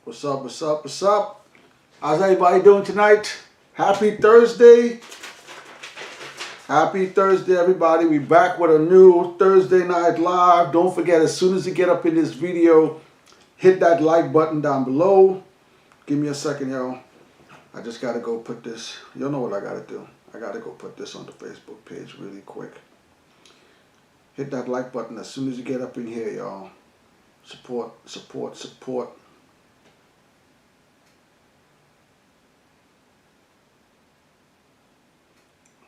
What's up, what's up, what's up? How's everybody doing tonight? Happy Thursday. Happy Thursday, everybody. We back with a new Thursday Night Live. Don't forget, as soon as you get up in this video, hit that like button down below. Give me a second, y'all. I just got to go put this. You know what I got to do. I got to go put this on the Facebook page really quick. Hit that like button as soon as you get up in here, y'all. Support, support, support.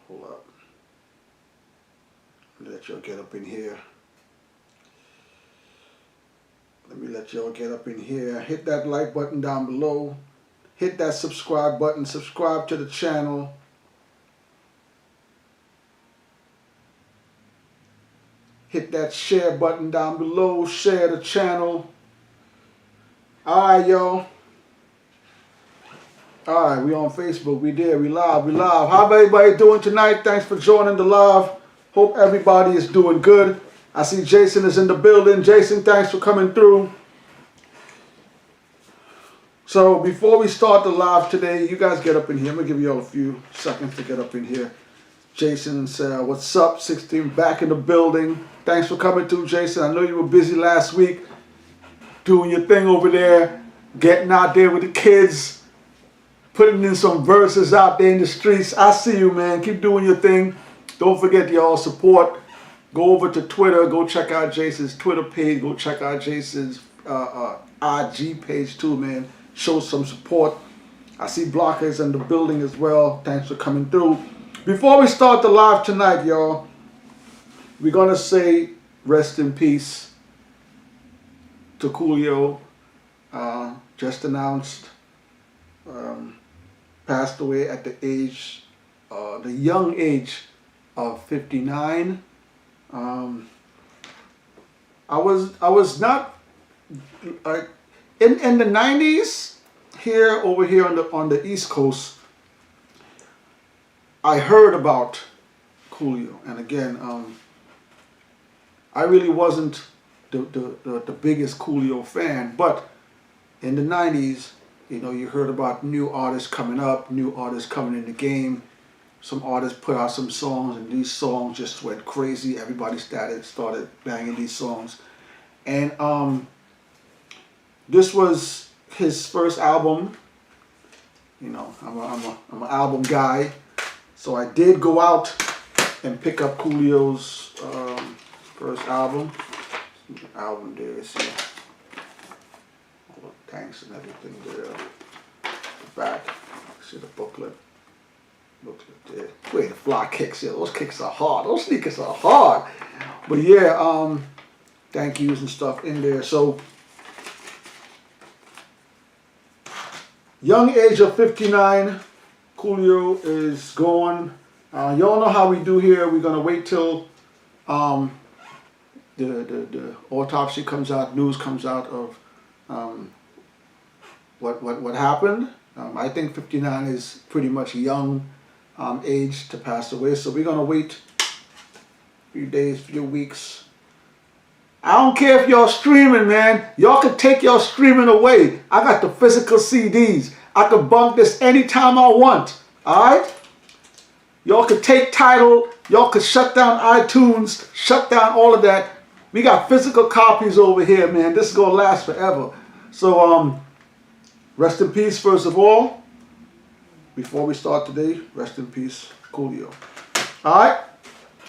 Hold up. Let y'all get up in here. Let me let y'all get up in here. Hit that like button down below. Hit that subscribe button. Subscribe to the channel. Hit that share button down below. Share the channel. Alright, y'all. Alright, we on Facebook. We there. We live. We live. How everybody doing tonight? Thanks for joining the live. Hope everybody is doing good. I see Jason is in the building. Jason, thanks for coming through. So before we start the live today, you guys get up in here. I'm going to give you all a few seconds to get up in here. Jason said, what's up? 16 back in the building. Thanks for coming through, Jason. I know you were busy last week doing your thing over there, getting out there with the kids, putting in some verses out there in the streets. I see you, man. Keep doing your thing. Don't forget y'all support. Go over to Twitter. Go check out Jason's Twitter page. Go check out Jason's IG page too, man. Show some support. I see Blockers in the building as well. Thanks for coming through. Before we start the live tonight, y'all, we're going to say rest in peace to Coolio. Just announced. Passed away at the age, the young age of 59. I was not in the 90s over here on the East Coast. I heard about Coolio, and again, I really wasn't the biggest Coolio fan, but in the 90s, you know, you heard about new artists coming up, new artists coming in the game. Some artists put out some songs, and these songs just went crazy. Everybody started banging these songs, and this was his first album. You know, I'm an album guy, so I did go out and pick up Coolio's first album. Album there, see all the tanks and everything there. The back, see the booklet. There. Wait, the fly kicks, yeah, those kicks are hard. Those sneakers are hard. But yeah, thank yous and stuff in there. So, young age of 59, Coolio is gone. Y'all know how we do here. We're gonna wait till the autopsy comes out, news comes out of what happened. I think 59 is pretty much young age to pass away, so we're gonna wait a few days, few weeks. I don't care if y'all streaming, man. Y'all can take y'all streaming away. I got the physical CDs. I can bump this anytime I want. Alright? Y'all could take Tidal. Y'all could shut down iTunes, shut down all of that. We got physical copies over here, man. This is gonna last forever. So rest in peace, first of all. Before we start today, rest in peace, Coolio. Alright?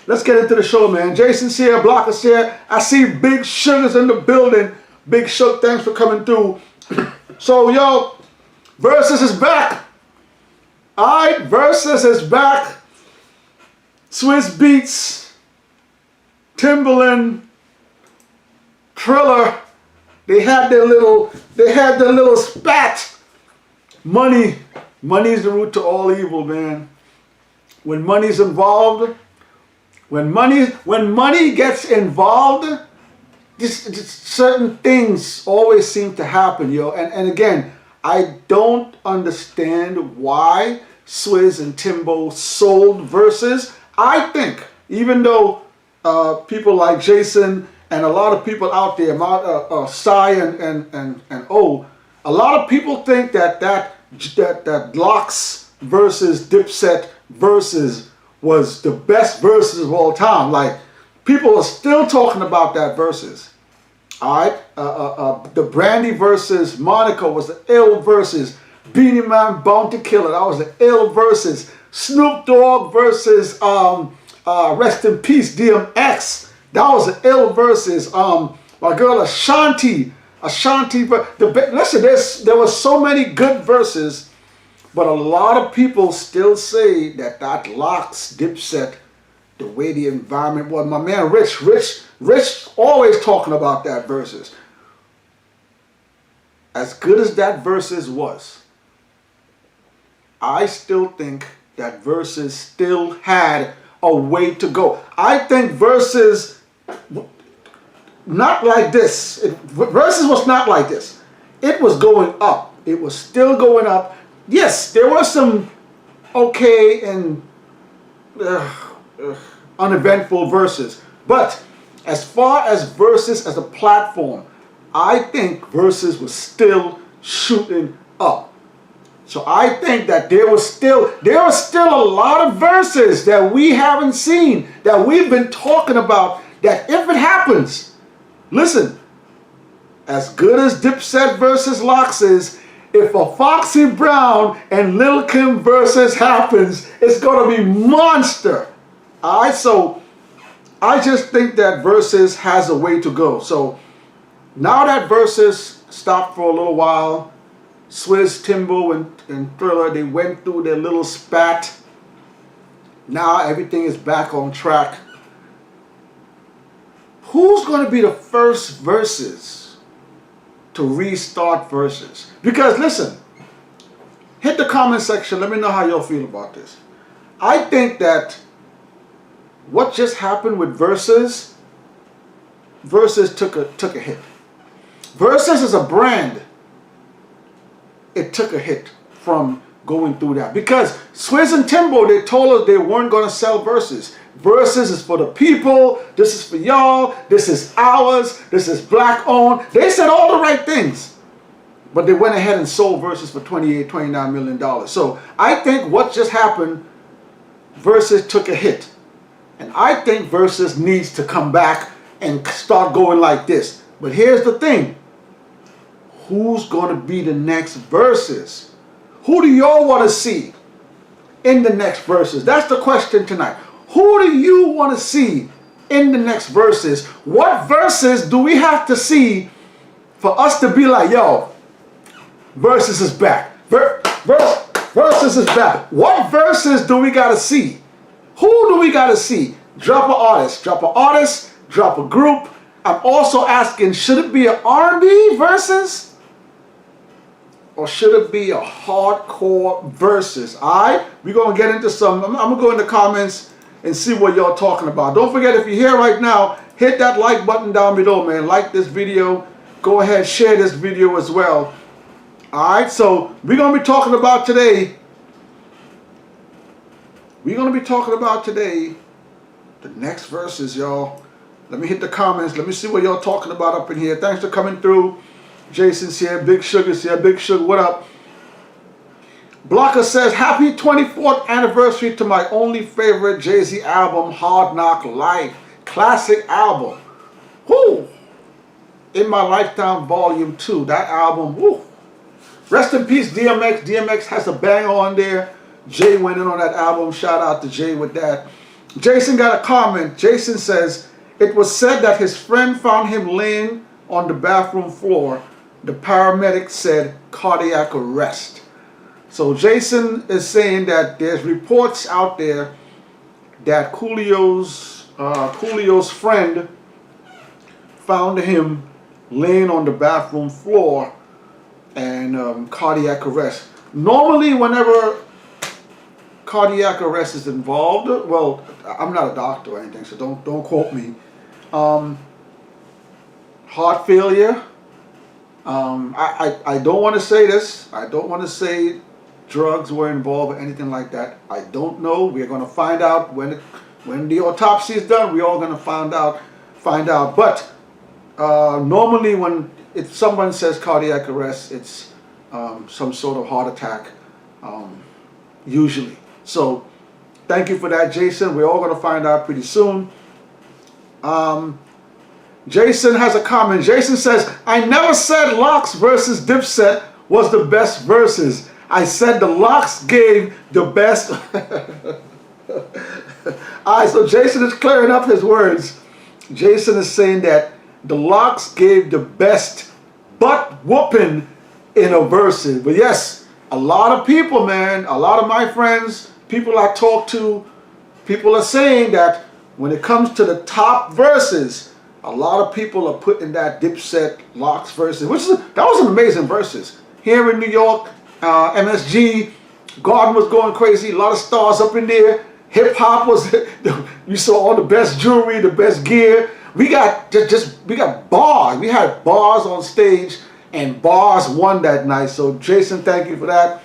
Let's get into the show, man. Jason's here, Blocker's here. I see Big Sugar's in the building. Big Sugar, thanks for coming through. So, yo, Verzuz is back. Alright, Verzuz is back. Swiss Beats, Timbaland, Triller. They had their little spat. Money is the root to all evil, man. When money's involved, when money gets involved, just certain things always seem to happen, yo. And again, I don't understand why Swizz and Timbo sold Verzuz. I think, even though people like Jason and a lot of people out there, Psy and O, A lot of people think that Locks versus Dipset versus was the best verses of all time. Like, people are still talking about that versus. All right, the Brandy versus Monica was the ill versus. Beanie Man Bounty Killer, that was the ill versus. Snoop Dogg versus rest in peace DMX, that was the ill versus. My girl Ashanti, listen, there were so many good verses, but a lot of people still say that Locks, Dipset, the way the environment was. My man Rich always talking about that versus. As good as that versus was, I still think that versus still had a way to go. I think versus not like this. Versus was not like this. It was going up. It was still going up. Yes, there were some okay and uneventful verses, but as far as versus as a platform, I think versus was still shooting up. So I think that there are still a lot of verses that we haven't seen, that we've been talking about, that if it happens, listen, as good as Dipset versus Locks is, if a Foxy Brown and Lil Kim versus happens, it's gonna be monster. Alright, so I just think that versus has a way to go. So now that versus stopped for a little while, Swizz, Timbo, and Thriller, they went through their little spat. Now everything is back on track. Who's going to be the first verses to restart verses? Because listen, hit the comment section. Let me know how y'all feel about this. I think that what just happened with versus took a hit. Versus is a brand. It took a hit from going through that, because Swizz and Timbo, they told us they weren't going to sell verses. Verses is for the people. This is for y'all. This is ours. This is black owned. They said all the right things, but they went ahead and sold verses for $29 million. So I think what just happened, verses took a hit, and I think verses needs to come back and start going like this. But here's the thing. Who's going to be the next verses? Who do y'all want to see in the next verses? That's the question tonight. Who do you want to see in the next verses? What verses do we have to see for us to be like, yo, verses is back. Verses is back. What verses do we got to see? Who do we got to see? Drop an artist. Drop an artist. Drop a group. I'm also asking, should it be an R&B versus? Or should it be a hardcore versus? Alright? We're going to get into some. I'm going to go in the comments and see what y'all talking about. Don't forget, if you're here right now, hit that like button down below, man. Like this video. Go ahead, share this video as well. Alright? So, we're going to be talking about today. The next verses, y'all. Let me hit the comments. Let me see what y'all talking about up in here. Thanks for coming through. Jason's here. Big Sugar's here. Big Sugar, what up? Blocker says, happy 24th anniversary to my only favorite Jay-Z album, Hard Knock Life. Classic album. Whoo! In My Lifetime Volume 2. That album, whoo! Rest in peace, DMX. DMX has a banger on there. Jay went in on that album. Shout out to Jay with that. Jason got a comment. Jason says, it was said that his friend found him laying on the bathroom floor. The paramedic said cardiac arrest. So Jason is saying that there's reports out there that Coolio's friend found him laying on the bathroom floor and cardiac arrest. Normally, whenever cardiac arrest is involved, well, I'm not a doctor or anything, so don't quote me. Heart failure. I don't want to say this. I don't want to say drugs were involved or anything like that. I don't know. We're going to find out when the autopsy is done. We're all going to find out. But Normally if someone says cardiac arrest, it's some sort of heart attack, usually. So thank you for that, Jason. We're all going to find out pretty soon. Jason has a comment. Jason says, I never said Locks versus Dipset was the best verses. I said the Locks gave the best. Alright, so Jason is clearing up his words. Jason is saying that the Locks gave the best butt whooping in a verses. But yes, a lot of people, man, a lot of my friends, people I talk to, people are saying that when it comes to the top verses, a lot of people are putting that Dipset Locks verses, that was an amazing verses. Here in New York, MSG, Garden was going crazy, a lot of stars up in there. Hip hop was, you saw all the best jewelry, the best gear. We got we got bars. We had bars on stage, and bars won that night. So Jason, thank you for that.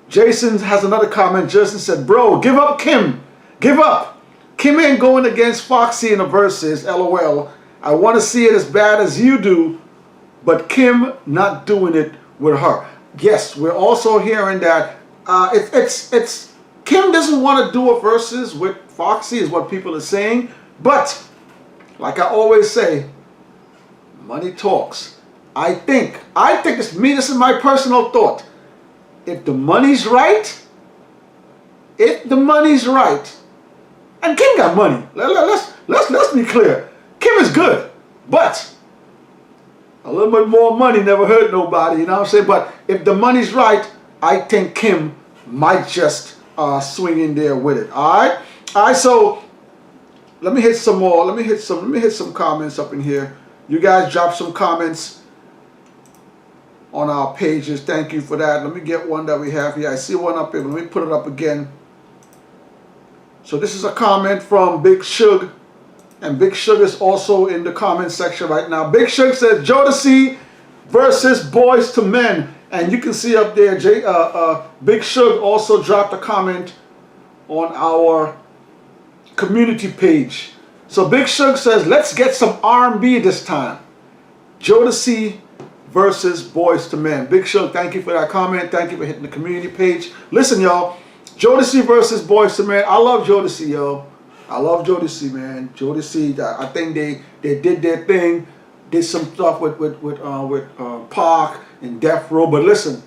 Jason has another comment. Jason said, bro, give up Kim. Give up. Kim ain't going against Foxy in the verses, LOL. I want to see it as bad as you do, but Kim not doing it with her. Yes, we're also hearing that it's Kim doesn't want to do a versus with Foxy is what people are saying. But, like I always say, money talks. I think this is my personal thought. If the money's right, and Kim got money. Let's be clear. Kim is good, but a little bit more money never hurt nobody. You know what I'm saying? But if the money's right, I think Kim might just swing in there with it. All right. So let me hit some more. Let me hit some comments up in here. You guys drop some comments on our pages. Thank you for that. Let me get one that we have here. I see one up here. Let me put it up again. So this is a comment from Big Shug, and Big Shug is also in the comment section right now. Big Shug says Jodeci versus Boys to Men, and you can see up there, Big Shug also dropped a comment on our community page. So Big Shug says, let's get some R&B this time. Jodeci versus Boys to Men. Big Shug, thank you for that comment. Thank you for hitting the community page. Listen, y'all. Jodeci versus Boys to Men. I love Jodeci, yo. I love Jodeci, man. Jodeci, I think they did their thing. Did some stuff with Pac and Death Row. But listen,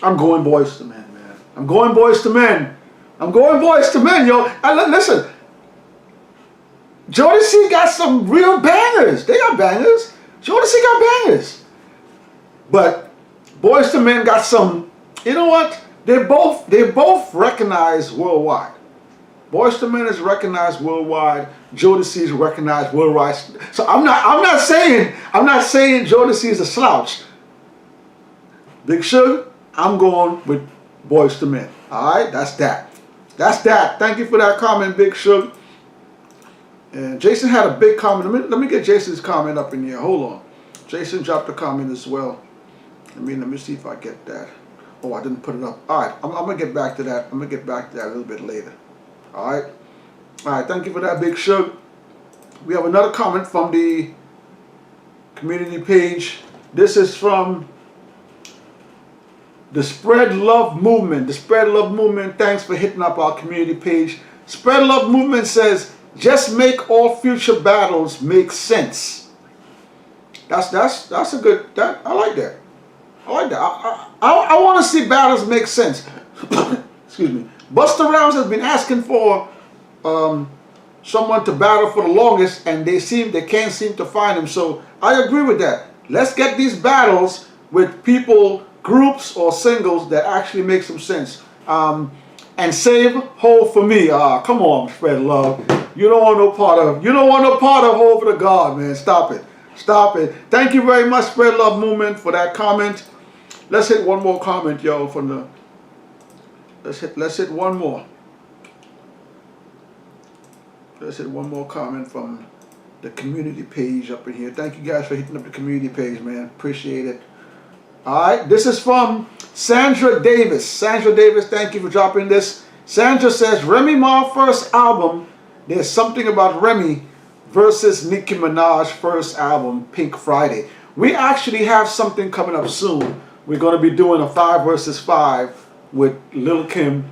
I'm going Boys to Men, man. I'm going Boys to Men. I'm going Boys to Men, yo. Listen, Jodeci got some real bangers. They got bangers. Jodeci got bangers. But Boys to Men got some, you know what? They're both recognized worldwide. Boys to Men is recognized worldwide. Jodeci is recognized worldwide. So I'm not saying Jodeci is a slouch. Big Shug, I'm going with Boys to Men. All right, that's that. That's that. Thank you for that comment, Big Shug. And Jason had a big comment. Let me get Jason's comment up in here. Hold on. Jason dropped a comment as well. Let me see if I get that. Oh, I didn't put it up. All right, I'm gonna get back to that. I'm gonna get back to that a little bit later. All right. Thank you for that, Big Shug. We have another comment from the community page. This is from the Spread Love Movement. The Spread Love Movement. Thanks for hitting up our community page. Spread Love Movement says, "Just make all future battles make sense." That's a good. I like that. I like that. I want to see battles make sense. Excuse me. Busta Rhymes has been asking for someone to battle for the longest, and they can't seem to find him. So I agree with that. Let's get these battles with people, groups or singles that actually make some sense. And save Hole for me. Come on, Spread Love. You don't want no part of Hole for the God, man. Stop it. Stop it. Thank you very much, Spread Love Movement, for that comment. Let's hit one more comment, yo, from the. Let's hit one more. Let's hit one more comment from the community page up in here. Thank you guys for hitting up the community page, man. Appreciate it. All right, this is from Sandra Davis. Sandra Davis, thank you for dropping this. Sandra says, Remy Ma's first album, there's something about Remy versus Nicki Minaj first album, Pink Friday. We actually have something coming up soon. We're going to be doing a 5 versus 5 with Lil Kim,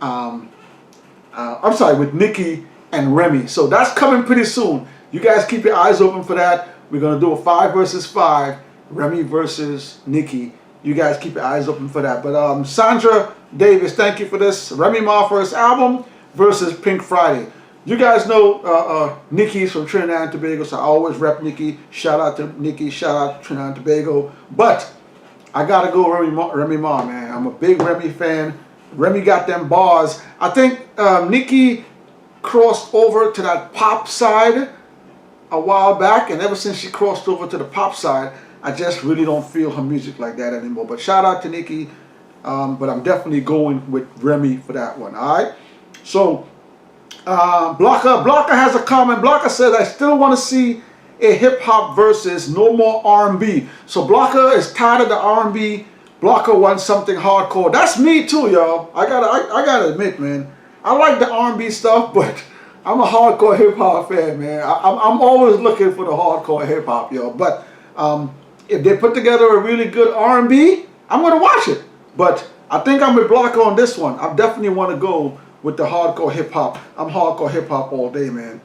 with Nicki and Remy. So that's coming pretty soon. You guys keep your eyes open for that. We're going to do a 5 versus 5, Remy versus Nicki. You guys keep your eyes open for that. But Sandra Davis, thank you for this. Remy Ma first album versus Pink Friday. You guys know Nicki's from Trinidad and Tobago, so I always rep Nicki. Shout out to Nicki, shout out to Trinidad and Tobago. But I gotta go Remy Ma, man. I'm a big Remy fan. Remy got them bars. I think Nicki crossed over to that pop side a while back, and ever since she crossed over to the pop side, I just really don't feel her music like that anymore. But shout out to Nicki, but I'm definitely going with Remy for that one, all right? So, Blocker has a comment. Blocker says, I still want to see a hip-hop versus no more R&B. So Blocker is tired of the R&B. Blocker wants something hardcore. That's me too, y'all. I gotta admit, man. I like the R&B stuff, but I'm a hardcore hip-hop fan, man. I'm always looking for the hardcore hip-hop, yo. But if they put together a really good R&B, I'm going to watch it. But I think I'm with Blocker on this one. I definitely want to go with the hardcore hip-hop. I'm hardcore hip-hop all day, man.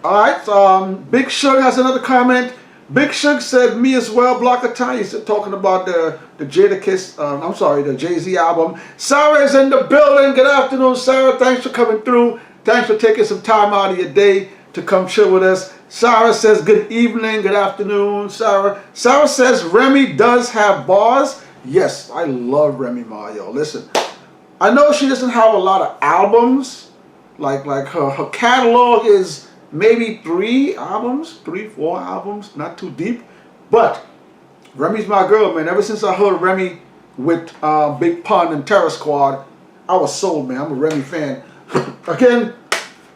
Alright, Big Shug has another comment. Big Shug said, me as well, Blocker Time. He's talking about the Jadakiss, the Jay-Z album. Sarah is in the building. Good afternoon, Sarah. Thanks for coming through. Thanks for taking some time out of your day to come chill with us. Sarah says, good evening, good afternoon, Sarah. Sarah says, Remy does have bars. Yes, I love Remy Ma, yo. Listen, I know she doesn't have a lot of albums. Like her catalog is maybe 3, 4 albums, not too deep. But Remy's my girl, man. Ever since I heard Remy with Big Pun and Terror Squad, I was sold, man. I'm a Remy fan. Again,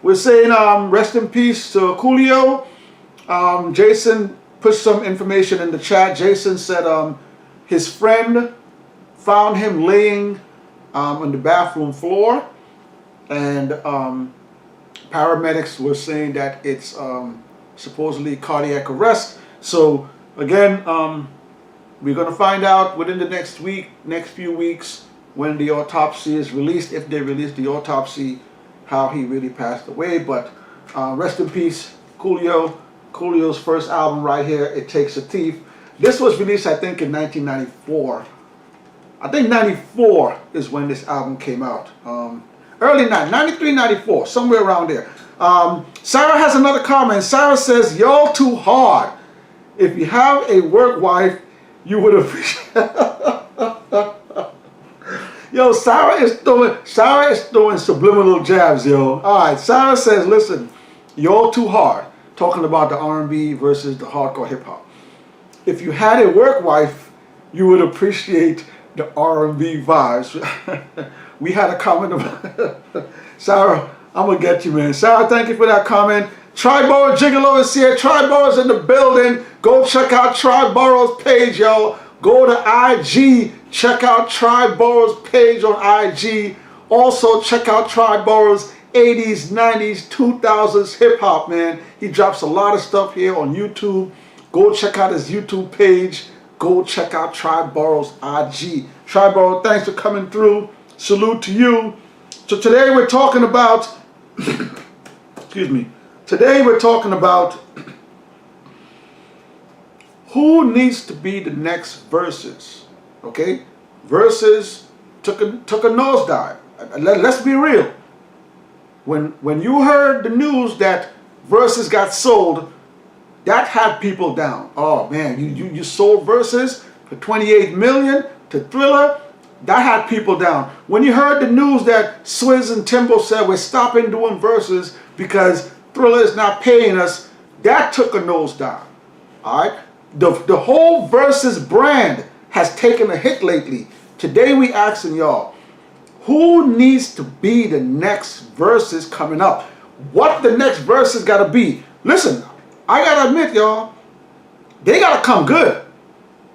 we're saying rest in peace to Coolio. Jason put some information in the chat. Jason said his friend found him laying on the bathroom floor, and paramedics were saying that it's supposedly cardiac arrest. So again, we're going to find out within the next few weeks, when the autopsy is released, if they release the autopsy, how he really passed away. But rest in peace, Coolio. Coolio's first album right here, It Takes a Thief. This was released, I think, in 1994. I think 94 is when this album came out. Early 93, 94, somewhere around there. Sarah has another comment. Sarah says, y'all too hard. If you have a work wife, you would appreciate. Yo, Sarah is throwing subliminal jabs, yo. All right, Sarah says, listen, you're too hard. Talking about the R&B versus the hardcore hip hop. If you had a work wife, you would appreciate the R&B vibes. We had a comment about Sarah, I'm gonna get you, man. Sarah, thank you for that comment. Triborough Gigolo is here. Triborough's in the building. Go check out Triborough's page, yo. Go to IG. Check out Triborough's page on IG. Also, check out Triborough's 80s, 90s, 2000s hip-hop, man. He drops a lot of stuff here on YouTube. Go check out his YouTube page. Go check out Triborough's IG. Triborough, thanks for coming through. Salute to you. So today we're talking about, excuse me. Today we're talking about who needs to be the next Verzuz. Okay, Verzuz took a nosedive. Let's be real. When you heard the news that Verzuz got sold, that had people down. Oh man, you sold Verzuz for 28 million to Thriller. That had people down. When you heard the news that Swizz and Timbo said we're stopping doing Verzuz because Thriller is not paying us, that took a nosedive. All right, the whole Verzuz brand has taken a hit lately. Today we asking y'all, who needs to be the next Verzuz coming up? What the next Verzuz got to be? Listen, I gotta admit, y'all, they gotta come good.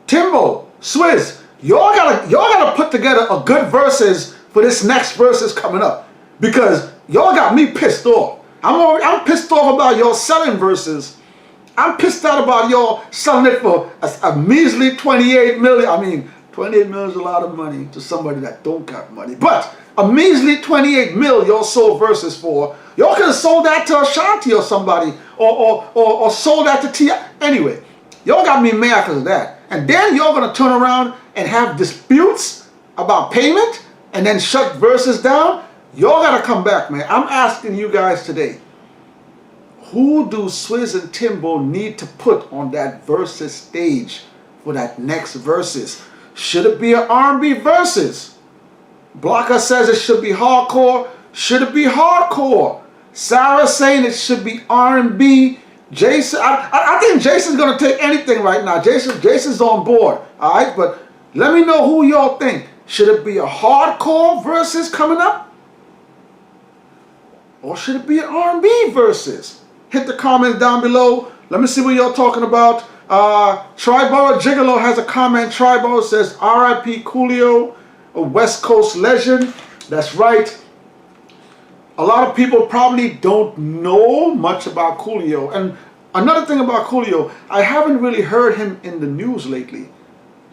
Timbo, Swizz, y'all gotta put together a good Verzuz for this next Verzuz coming up, because y'all got me pissed off. I'm pissed off about y'all selling Versus. I'm pissed out about y'all selling it for a measly 28 million. I mean, 28 million is a lot of money to somebody that don't got money. But a measly 28 mil y'all sold Versus for. Y'all could have sold that to Ashanti or somebody, or sold that to T.I. Anyway, y'all got me mad because of that. And then y'all gonna turn around and have disputes about payment and then shut Versus down. Y'all gotta come back, man. I'm asking you guys today, who do Swizz and Timbo need to put on that Versus stage for that next Versus? Should it be an R&B Versus? Blocker says it should be hardcore. Should it be hardcore? Sarah saying it should be R&B. Jason, I think Jason's gonna take anything right now. Jason's on board. All right, but let me know who y'all think. Should it be a hardcore Versus coming up, or should it be an R&B Versus? Hit the comments down below. Let me see what y'all talking about. Triborough Gigolo has a comment. Triborough says, R.I.P. Coolio, a West Coast legend. That's right. A lot of people probably don't know much about Coolio. And another thing about Coolio, I haven't really heard him in the news lately.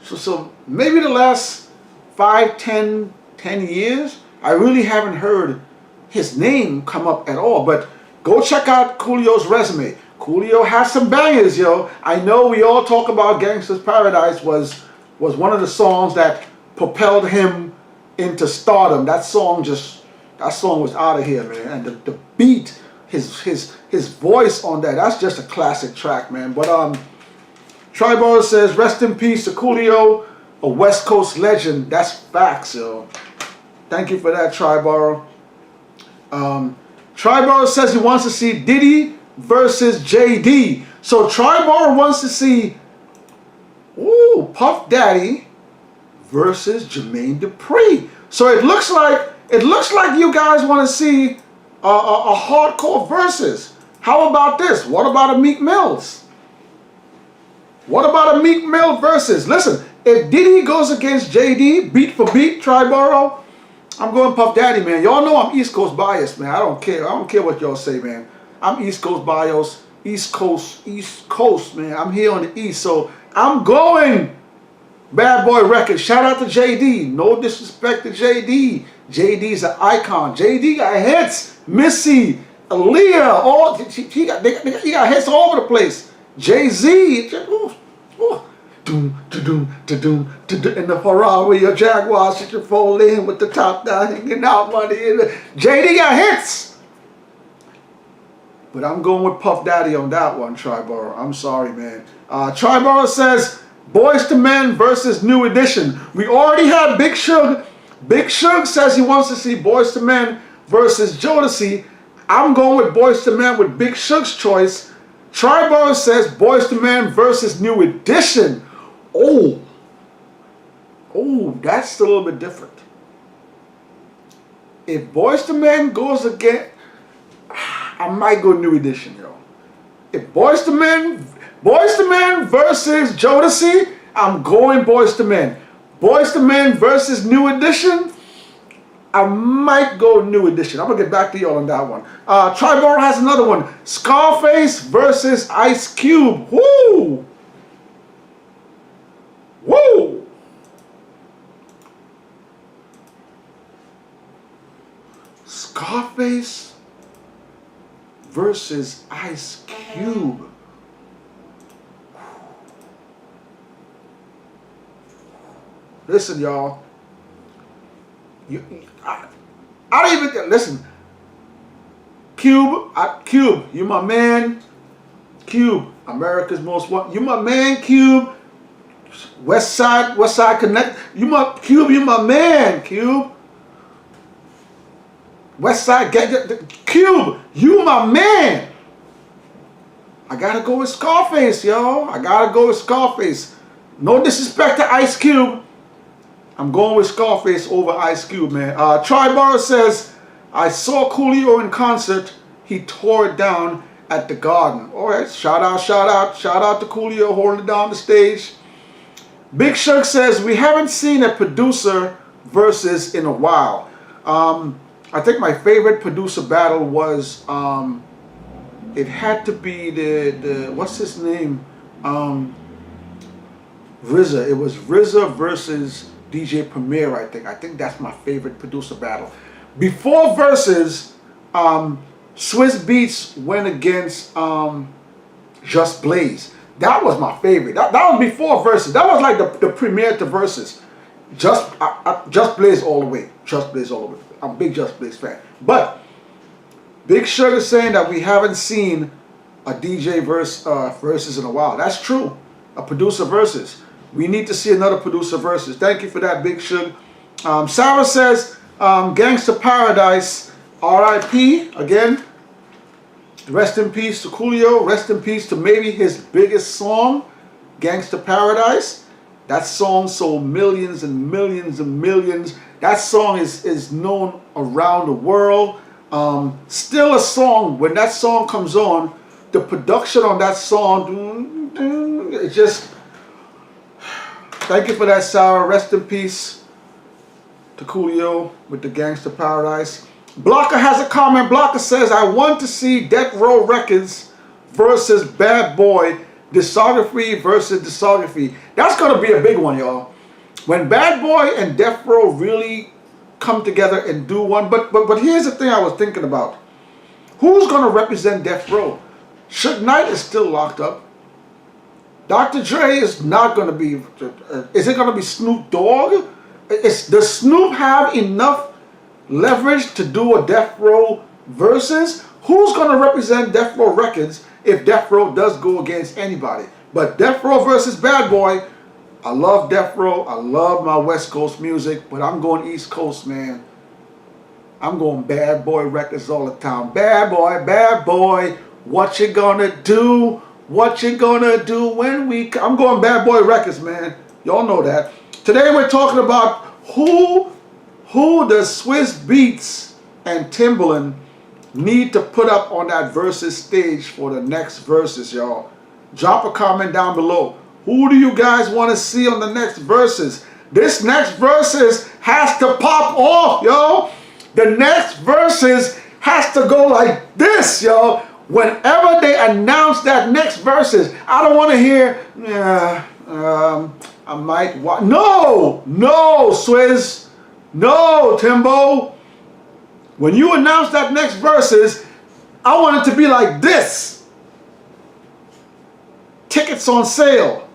So maybe the last 5, 10 years, I really haven't heard his name come up at all. But go check out Coolio's resume. Coolio has some bangers, yo. I know we all talk about Gangsta's Paradise was one of the songs that propelled him into stardom. That song was out of here, man. And the beat, his voice on that's just a classic track, man. But Triborough says, rest in peace to Coolio, a West Coast legend. That's facts, yo. Thank you for that, Triborough. Triborough says he wants to see Diddy versus JD. So Triborough wants to see Puff Daddy versus Jermaine Dupri. So it looks like you guys want to see a hardcore Versus. How about this? What about a Meek Mills? What about a Meek Mill Versus? Listen, if Diddy goes against JD, beat for beat, Triborough, I'm going Puff Daddy, man. Y'all know I'm East Coast biased, man. I don't care. I don't care what y'all say, man. I'm East Coast biased. East Coast, man. I'm here on the East, so I'm going Bad Boy Records. Shout out to JD. No disrespect to JD. JD's an icon. JD got hits. Missy, Aaliyah, he got hits all over the place. Jay-Z. Doom, da-doom, da-doom, da-doom, in the Ferrari, your Jaguar, sit your fold in with the top down, hanging out money. JD got hits. But I'm going with Puff Daddy on that one, Triborough. I'm sorry, man. Triborough says, Boyz II Men versus New Edition. We already had Big Suge. Big Suge says he wants to see Boyz II Men versus Jodeci. I'm going with Boyz II Men with Big Suge's choice. Triborough says Boyz II Men versus New Edition. Oh, that's a little bit different. If Boyz II Men goes again, I might go New Edition, yo. If Boyz II Men versus Jodeci, I'm going Boyz II Men. Boyz II Men versus New Edition, I might go New Edition. I'm gonna get back to y'all on that one. Triborough has another one. Scarface versus Ice Cube. Woo! Woo! Scarface versus Ice Cube. Listen, y'all. I don't even listen. Cube, you my man. Cube, America's most wanted. You my man, Cube. West Side Connect. You my Cube. You my man, Cube. West Side Cube. You my man. I gotta go with Scarface, yo. I gotta go with Scarface. No disrespect to Ice Cube. I'm going with Scarface over Ice Cube, man. Triborough says, I saw Coolio in concert. He tore it down at the Garden. All right, shout out to Coolio holding down the stage. Big Suge says, we haven't seen a producer versus in a while. I think my favorite producer battle was it had to be the what's his name? RZA. It was RZA versus DJ Premier, I think. I think that's my favorite producer battle. Before Versus, Swiss Beats went against Just Blaze. That was my favorite. That was before Versus. That was like the premiere to Versus. Just Blaze all the way. Just Blaze all the way. I'm a big Just Blaze fan. But Big Sugar saying that we haven't seen a DJ versus in a while. That's true. A producer versus. We need to see another producer versus. Thank you for that, Big Sugar. Sarah says, Gangsta Paradise, R.I.P. again. Rest in peace to Coolio. Rest in peace to maybe his biggest song, Gangsta Paradise. That song sold millions and millions and millions. That song is known around the world. Still a song, when that song comes on, the production on that song, it just, thank you for that, Sarah. Rest in peace to Coolio with the Gangsta Paradise. Blocker has a comment. Blocker says, I want to see Death Row Records versus Bad Boy, discography versus discography. That's going to be a big one, y'all. When Bad Boy and Death Row really come together and do one. But here's the thing I was thinking about. Who's going to represent Death Row? Suge Knight is still locked up. Dr. Dre is not going to be... is it going to be Snoop Dogg? Does Snoop have enough leverage to do a Death Row versus? Who's going to represent Death Row Records if Death Row does go against anybody? But Death Row versus Bad Boy, I love Death Row. I love my West Coast music, but I'm going East Coast, man. I'm going Bad Boy Records all the time. Bad boy, what you gonna do? What you gonna do when we... I'm going Bad Boy Records, man. Y'all know that. Today we're talking about who does Swiss Beats and Timbaland need to put up on that versus stage for the next versus, y'all. Drop a comment down below. Who do you guys want to see on the next versus? This next versus has to pop off, yo. The next versus has to go like this, yo. Whenever they announce that next versus, I don't want to hear, I might watch. No, Swizz. No, Timbo. When you announce that next versus, I want it to be like this. Tickets on sale.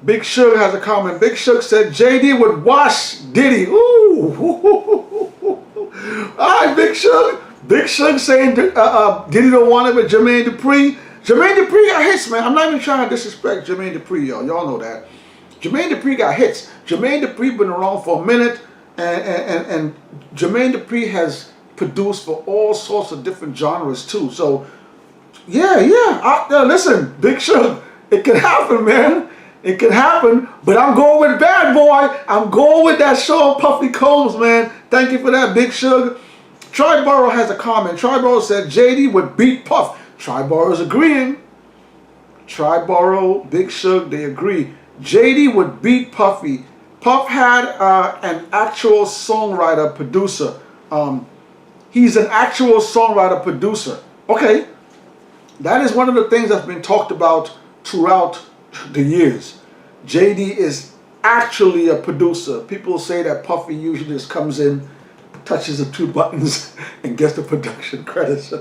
Big Sugar has a comment. Big Sugar said JD would wash Diddy. Ooh. Alright, Big Sugar. Big Sugar saying Diddy don't want it with Jermaine Dupri. Jermaine Dupri got hits, man. I'm not even trying to disrespect Jermaine Dupri, y'all. Y'all know that. Jermaine Dupri got hits. Jermaine Dupri been around for a minute, and Jermaine Dupri has produced for all sorts of different genres too. So, yeah. Listen, Big Sugar, it can happen, man. It can happen, but I'm going with Bad Boy. I'm going with that Sean Puffy Combs, man. Thank you for that, Big Sugar. Triborough has a comment. Triborough said JD would beat Puff. Triborough's agreeing. Triborough, Big Sugar, they agree. JD would beat Puffy. Puff had an actual songwriter producer. He's an actual songwriter producer. Okay, that is one of the things that's been talked about throughout the years. JD is actually a producer. People say that Puffy usually just comes in, touches the two buttons, and gets the production credits.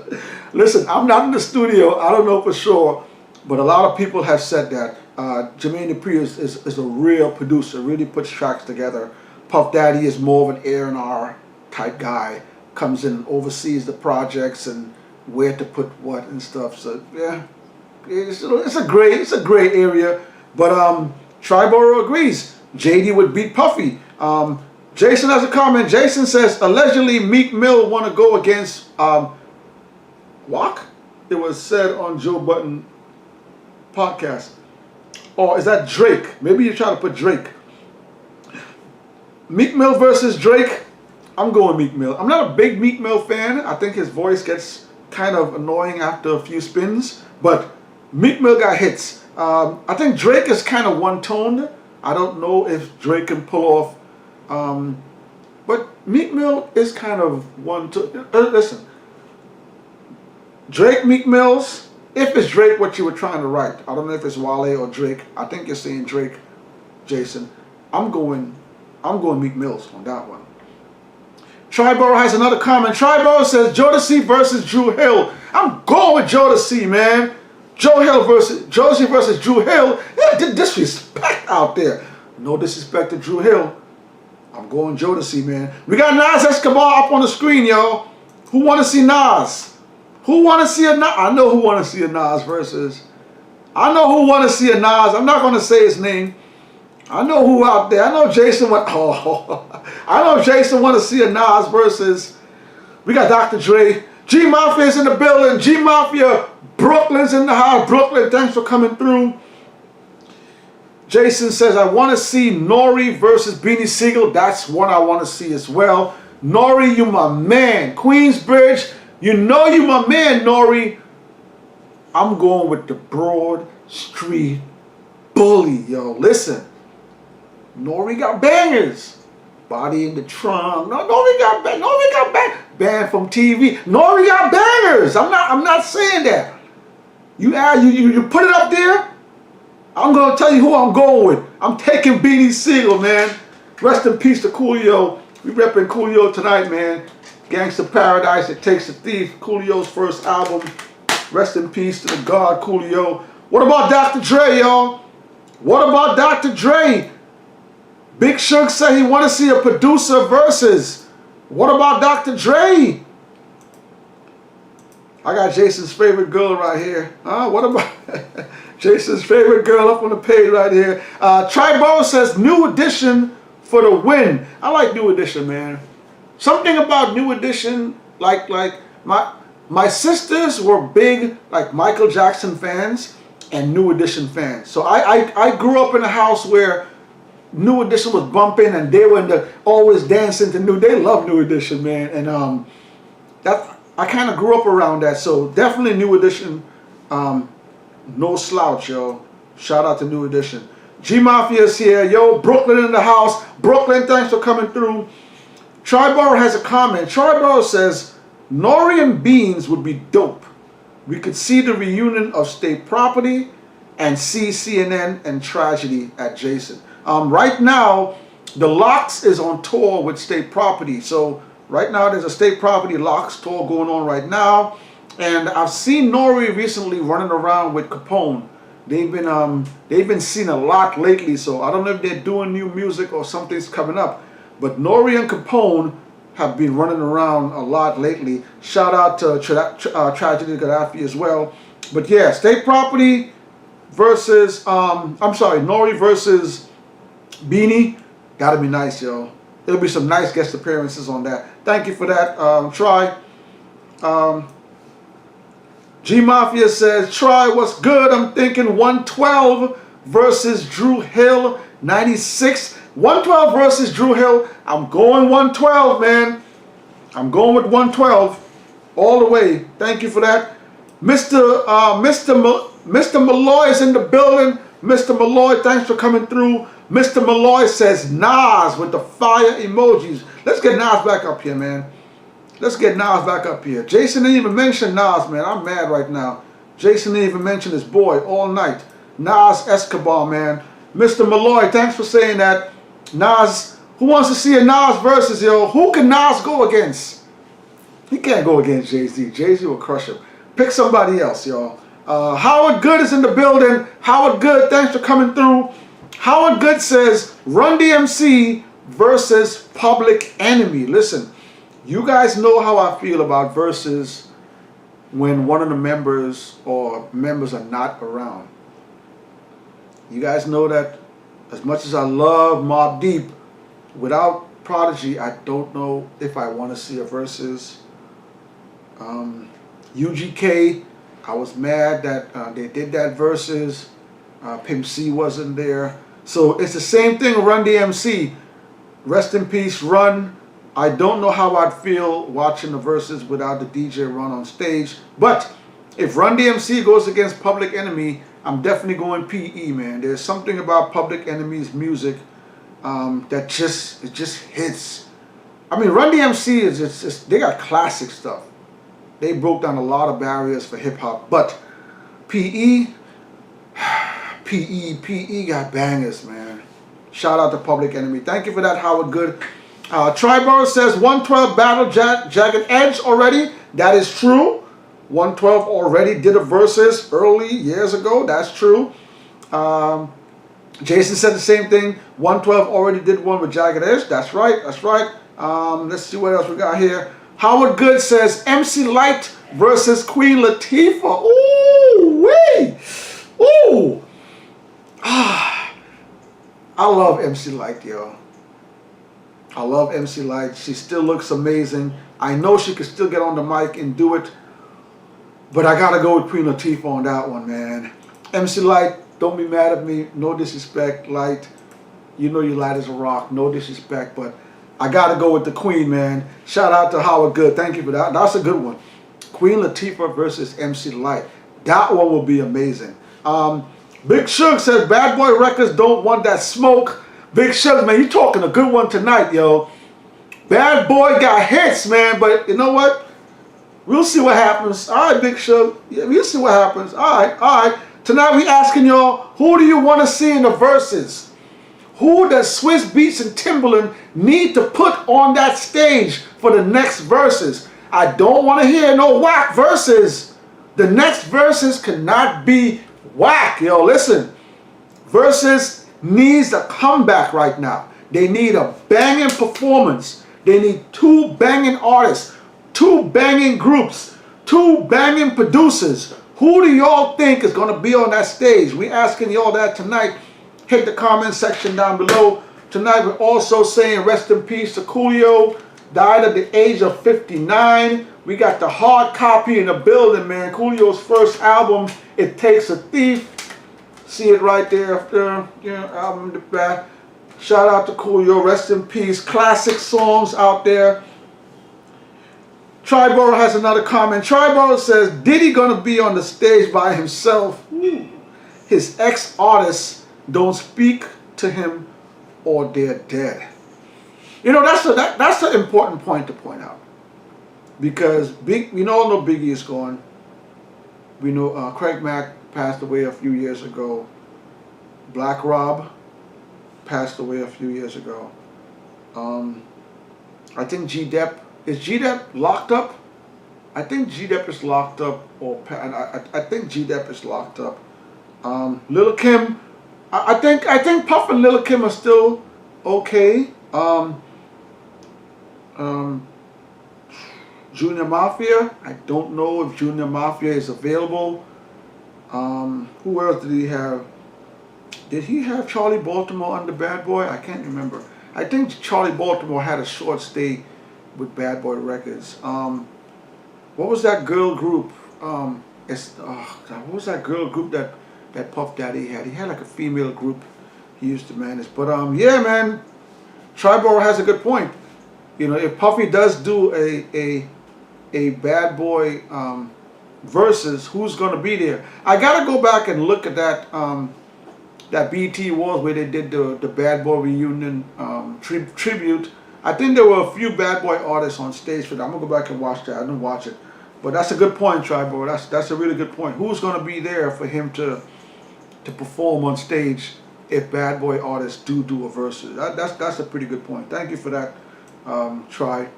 Listen, I'm not in the studio. I don't know for sure, but a lot of people have said that Jermaine Dupri is a real producer, really puts tracks together. Puff Daddy is more of an A&R type guy, comes in and oversees the projects and where to put what and stuff. So yeah, it's a gray area. But Triborough agrees. JD would beat Puffy. Jason has a comment. Jason says allegedly Meek Mill want to go against Walk. It was said on Joe Budden podcast. Or is that Drake? Maybe you're trying to put Drake. Meek Mill versus Drake. I'm going Meek Mill. I'm not a big Meek Mill fan. I think his voice gets kind of annoying after a few spins. But Meek Mill got hits. I think Drake is kind of one-toned. I don't know if Drake can pull off But Meek Mill is kind of one to listen. Drake, Meek Mills. If it's Drake, what you were trying to write, I don't know if it's Wale or Drake. I think you're saying Drake, Jason. I'm going Meek Mills on that one. Triborough has another comment. Triborough says Jodeci versus Drew Hill. I'm going with Jodeci, man. Jodeci versus Drew Hill. Yeah, disrespect out there. No disrespect to Drew Hill. I'm going Jodeci, man. We got Nas Escobar up on the screen, y'all. Who want to see Nas? Who want to see a Nas? I know who want to see a Nas versus. I know who want to see a Nas. I'm not going to say his name. I know who out there. I know Jason want. Oh, I know Jason want to see a Nas versus. We got Dr. Dre. G Mafia's in the building. G Mafia. Brooklyn's in the house. Brooklyn, thanks for coming through. Jason says, I want to see Nori versus Beanie Siegel. That's one I want to see as well. Nori, you my man. Queensbridge, you know you my man, Nori. I'm going with the Broad Street Bully, yo. Listen, Nori got bangers. Body in the trunk. No, Nori got bangers. Banned from TV. Nori got bangers. I'm not saying that. You put it up there. I'm going to tell you who I'm going with. I'm taking Beanie Siegel, man. Rest in peace to Coolio. We repping Coolio tonight, man. Gangsta Paradise, It Takes a Thief. Coolio's first album. Rest in peace to the God, Coolio. What about Dr. Dre, y'all? What about Dr. Dre? Big Shug said he want to see a producer versus. What about Dr. Dre? I got Jason's favorite girl right here. What about Jason's favorite girl up on the page right here? Tribal says New Edition for the win. I like New Edition, man. Something about New Edition, like my sisters were big like Michael Jackson fans and New Edition fans. So I grew up in a house where New Edition was bumping and they were always dancing to New. They love New Edition, man, and that. I kind of grew up around that, so definitely New Edition, no slouch, yo. Shout out to New Edition. G Mafia's here, yo. Brooklyn in the house. Brooklyn, thanks for coming through. Triborough has a comment. Triborough says Nori and Beans would be dope. We could see the reunion of State Property and see CNN and Tragedy adjacent. Right now, the Lox is on tour with State Property, so. Right now, there's a State Property Lox tour going on right now, and I've seen Nori recently running around with Capone. They've been seen a lot lately, so I don't know if they're doing new music or something's coming up. But Nori and Capone have been running around a lot lately. Shout out to Tragedy Gaddafi as well. But yeah, State Property versus Nori versus Beanie. Gotta be nice, yo. There'll be some nice guest appearances on that. Thank you for that, Try. G Mafia says, Try, what's good? I'm thinking 112 versus Drew Hill, 96. 112 versus Drew Hill. I'm going 112, man. I'm going with 112 all the way. Thank you for that. Mr. Malloy is in the building. Mr. Malloy, thanks for coming through. Mr. Malloy says Nas with the fire emojis. Let's get Nas back up here, man. Let's get Nas back up here. Jason didn't even mention Nas, man. I'm mad right now. Jason didn't even mention his boy all night. Nas Escobar, man. Mr. Malloy, thanks for saying that. Nas, who wants to see a Nas versus, yo? Who can Nas go against? He can't go against Jay-Z. Jay-Z will crush him. Pick somebody else, y'all. Howard Good is in the building. Howard Good, thanks for coming through. Howard Good says, Run DMC versus Public Enemy. Listen, you guys know how I feel about versus when one of the members or members are not around. You guys know that as much as I love Mobb Deep, without Prodigy, I don't know if I want to see a versus. UGK, I was mad that they did that versus. Pimp C wasn't there. So it's the same thing, Run DMC. Rest in peace, Run. I don't know how I'd feel watching the verses without the DJ Run on stage. But if Run DMC goes against Public Enemy, I'm definitely going PE, man. There's something about Public Enemy's music that just hits I mean, Run DMC is just they got classic stuff. They broke down a lot of barriers for hip hop. But PE got bangers, man. Shout out to Public Enemy. Thank you for that, Howard Good. Tribor says 112 battle Jagged Edge already. That is true. 112 already did a versus early years ago. That's true. Jason said the same thing. 112 already did one with Jagged Edge. That's right. That's right. Let's see what else we got here. Howard Good says MC Light versus Queen Latifah. Ooh, wee. Ooh. I love MC Light, yo. I love MC Light. She still looks amazing. I know she could still get on the mic and do it. But I gotta go with Queen Latifah on that one, man. MC Light, don't be mad at me. No disrespect, Light. You know you light as a rock. No disrespect, but I gotta go with the Queen, man. Shout out to Howard Good. Thank you for that. That's a good one. Queen Latifah versus MC Light. That one will be amazing. Big Shug says Bad Boy Records don't want that smoke. Big Shug, man, you talking a good one tonight, yo. Bad Boy got hits, man, but you know what? We'll see what happens. All right, Big Shug. Yeah, we'll see what happens. All right, all right. Tonight we asking y'all, who do you want to see in the verses? Who does Swiss Beats and Timbaland need to put on that stage for the next verses? I don't want to hear no whack verses. The next verses cannot be whack. Yo, listen. Verses needs a comeback right now. They need a banging performance. They need two banging artists, two banging groups, two banging producers. Who do y'all think is going to be on that stage? We asking y'all that tonight. Hit the comment section down below. Tonight we're also saying rest in peace to Coolio. Died at the age of 59. We got the hard copy in the building, man. Coolio's first album, It Takes a Thief. See it right there after album in the back. Shout out to Coolio. Rest in peace. Classic songs out there. Triborough has another comment. Triborough says, Diddy gonna be on the stage by himself? His ex-artists don't speak to him or they're dead. You know, that's an important point to point out. Because we all know Biggie is gone. We know Craig Mack passed away a few years ago. Black Rob passed away a few years ago. I think G-Dep, is G-Dep locked up? I think G-Dep is locked up, I think G-Dep is locked up. Lil Kim, I think Puff and Lil Kim are still okay. Junior Mafia, I don't know if Junior Mafia is available. Who else did he have? Did he have Charlie Baltimore under Bad Boy? I can't remember. I think Charlie Baltimore had a short stay with Bad Boy Records. What was that girl group? What was that girl group that Puff Daddy had? He had like a female group he used to manage. But yeah, man, Triborough has a good point. You know, if Puffy does do a Bad Boy versus, who's gonna be there? I gotta go back and look at that that BT Awards where they did the Bad Boy reunion tribute. I think there were a few Bad Boy artists on stage for that. I'm gonna go back and watch that. I didn't watch it, but that's a good point, Triborough. That's a really good point. Who's gonna be there for him to perform on stage if Bad Boy artists do a versus? That's a pretty good point. Thank you for that, Tri.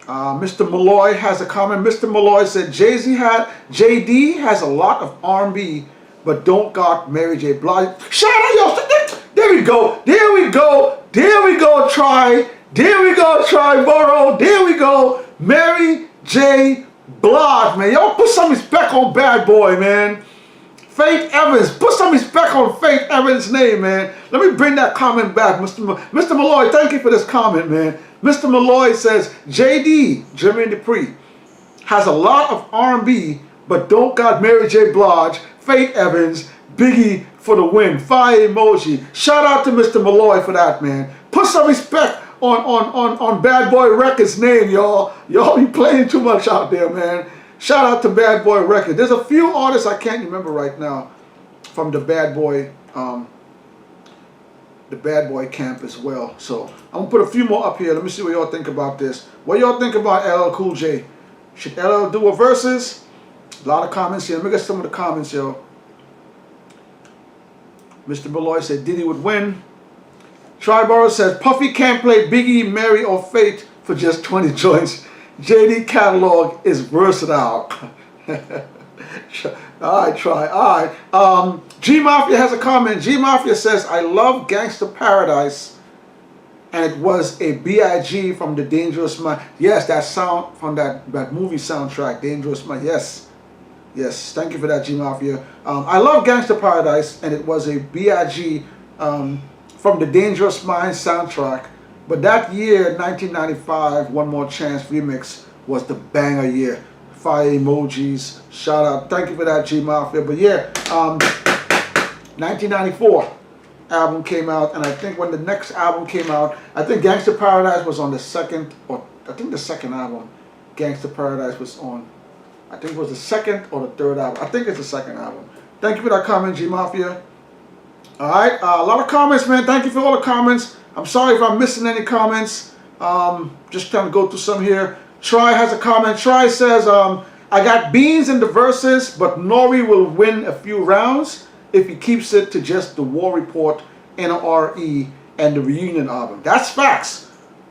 Mr. Malloy has a comment. Mr. Malloy said JD has a lot of R&B, but don't got Mary J. Blige. Shout out, yo! There we go. There we go. There we go. Try. There we go. Triborough. There we go. Mary J. Blige, man. Y'all put some respect on Bad Boy, man. Faith Evans. Put some respect on Faith Evans' name, man. Let me bring that comment back, Mr. Malloy. Thank you for this comment, man. Mr. Malloy says JD, Jermaine Dupri, has a lot of R&B, but don't got Mary J. Blige, Faith Evans, Biggie for the win. Fire emoji. Shout out to Mr. Malloy for that, man. Put some respect on Bad Boy Records' name, y'all. Y'all be playing too much out there, man. Shout out to Bad Boy Records. There's a few artists I can't remember right now from the Bad Boy the bad boy camp as well. So I'm gonna put a few more up here. Let me see what y'all think about this. What y'all think about LL Cool J? Should LL do a versus? A lot of comments here. Let me get some of the comments, yo. Mr. Malloy said Diddy would win. Triborough says Puffy can't play Biggie, Mary, or Fate for just 20 joints. JD catalog is versatile. Alright, try. Alright. G Mafia has a comment. G Mafia says, I love Gangsta Paradise. And it was a B.I.G. from the Dangerous Mind. Yes, that sound from that movie soundtrack, Dangerous Mind. Yes. Yes, thank you for that, G Mafia. I love Gangsta Paradise, and it was a B.I.G. From the Dangerous Mind soundtrack. But that year, 1995, One More Chance remix was the banger year. Fire emojis, shout out. Thank you for that, G Mafia. But yeah, 1994 album came out, and I think when the next album came out, I think Gangsta Paradise was on the second, or I think the second album Gangsta Paradise was on. I think it was the second or the third album. I think it's the second album. Thank you for that comment, G Mafia. Alright, a lot of comments, man. Thank you for all the comments. I'm sorry if I'm missing any comments. Just trying to go through some here. Troy has a comment. Troy says, I got Beans in the verses, but Nori will win a few rounds if he keeps it to just the War Report, NRE, and the Reunion album. That's facts.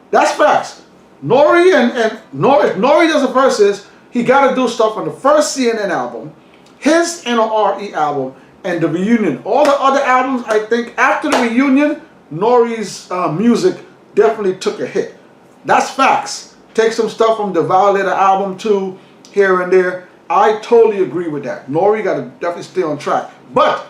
That's facts. Nori if Nori does a verses, he got to do stuff on the first CNN album, his NRE album, and the Reunion. All the other albums, I think, after the Reunion, Nori's music definitely took a hit. That's facts. Take some stuff from the Violator album too, here and there. I totally agree with that. Nori got to definitely stay on track. But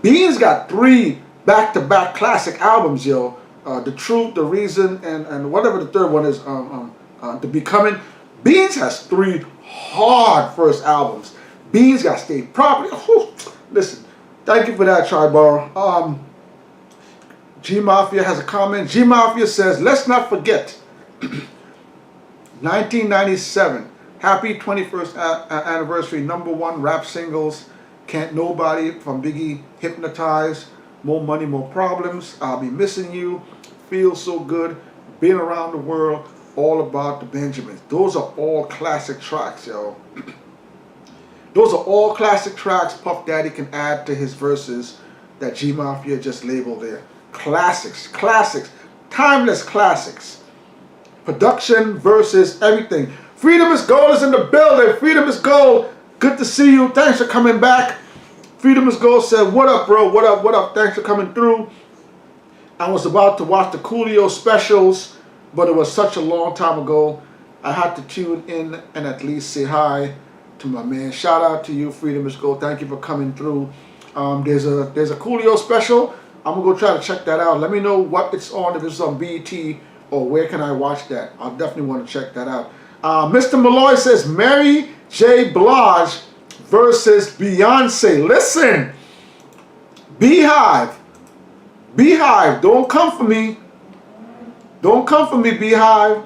Beans got 3 back-to-back classic albums, yo. The Truth, The Reason, and whatever the third one is, The Becoming. Beans has 3 hard first albums. Beans got State Property. Whew. Listen, thank you for that, Triborough. G Mafia has a comment. G Mafia says, let's not forget 1997. Happy 21st anniversary. #1 rap singles. Can't Nobody from Biggie. Hypnotize. More Money, More Problems. I'll Be Missing You. Feel So Good. Been Around the World. All About the Benjamins. Those are all classic tracks, yo. Those are all classic tracks Puff Daddy can add to his verses that G Mafia just labeled there. Classics, classics, timeless classics. Production, verses, everything. Freedom is Gold is in the building. Freedom is Gold. Good to see you. Thanks for coming back. Freedom is Gold said, what up, bro? What up, what up? Thanks for coming through. I was about to watch the Coolio specials, but it was such a long time ago. I had to tune in and at least say hi to my man. Shout out to you, Freedom is Gold. Thank you for coming through. There's a Coolio special. I'm gonna go try to check that out. Let me know what it's on, if it's on BET or where can I watch that. I'll definitely want to check that out. Mr. Malloy says Mary J. Blige versus Beyonce. Listen, Beehive, don't come for me. Don't come for me, Beehive.